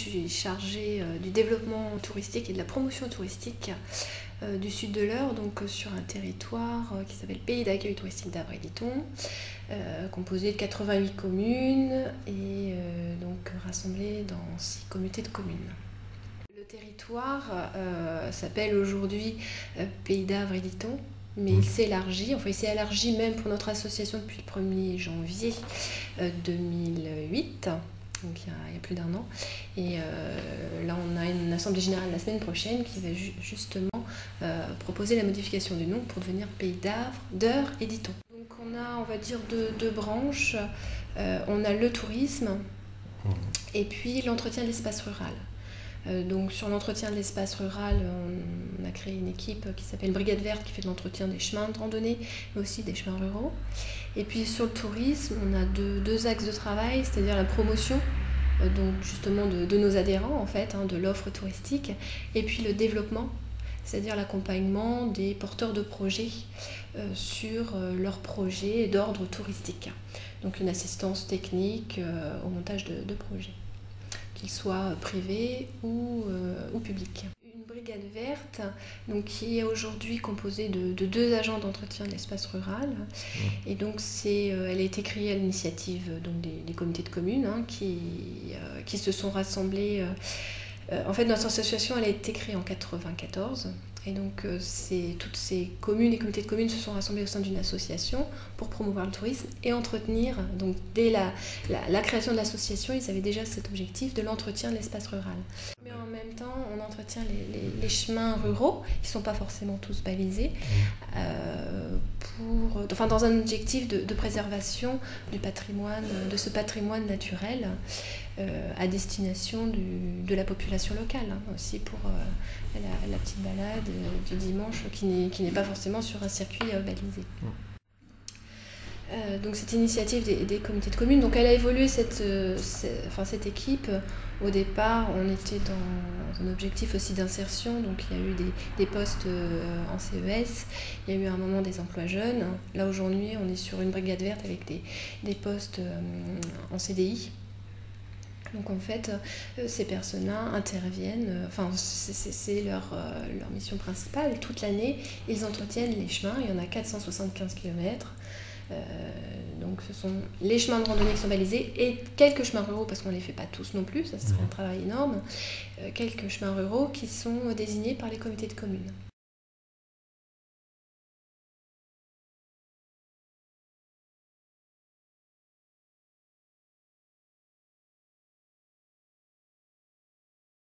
suis chargée du développement touristique et de la promotion touristique du sud de l'Eure, donc sur un territoire qui s'appelle Pays d'accueil touristique d'Avray-Litton, composé de 88 communes et donc rassemblé dans 6 communautés de communes. Le territoire s'appelle aujourd'hui Pays d'Avray-Litton, mais il s'élargit, enfin il s'est élargi même pour notre association depuis le 1er janvier 2008. Donc il y a plus d'1 an. Et là, on a une assemblée générale la semaine prochaine qui va justement proposer la modification du nom pour devenir Pays d'Eure et Ditton. Donc on a, on va dire, deux branches. On a le tourisme et puis l'entretien de l'espace rural. Donc sur l'entretien de l'espace rural, on a créé une équipe qui s'appelle Brigade Verte qui fait de l'entretien des chemins de randonnée, mais aussi des chemins ruraux. Et puis sur le tourisme, on a deux axes de travail, c'est-à-dire la promotion donc justement de nos adhérents en fait, de l'offre touristique, et puis le développement, c'est-à-dire l'accompagnement des porteurs de projets sur leurs projets d'ordre touristique. Donc une assistance technique au montage de projets, qu'ils soient privés ou publics. Une brigade verte donc, qui est aujourd'hui composée de 2 agents d'entretien de l'espace rural. Et donc elle a été créée à l'initiative des comités de communes qui se sont rassemblés. En fait, notre association elle a été créée en 1994. Et donc toutes ces communes et comités de communes se sont rassemblés au sein d'une association pour promouvoir le tourisme et entretenir. Donc dès la création de l'association, ils avaient déjà cet objectif de l'entretien de l'espace rural. Mais en même temps, on entretient les chemins ruraux, qui ne sont pas forcément tous balisés, dans un objectif de préservation du patrimoine, de ce patrimoine naturel à destination de la population locale, aussi pour la petite balade du dimanche qui n'est pas forcément sur un circuit balisé. Donc cette initiative des comités de communes, donc elle a évolué cette équipe. Au départ, on était dans un objectif aussi d'insertion, donc il y a eu des postes en CES, il y a eu à un moment des emplois jeunes. Là aujourd'hui, on est sur une brigade verte avec des postes en CDI. Donc en fait, ces personnes-là interviennent, c'est leur mission principale. Toute l'année, ils entretiennent les chemins, il y en a 475 km. Donc ce sont les chemins de randonnée qui sont balisés et quelques chemins ruraux, parce qu'on ne les fait pas tous non plus, ça serait un travail énorme, quelques chemins ruraux qui sont désignés par les comités de communes.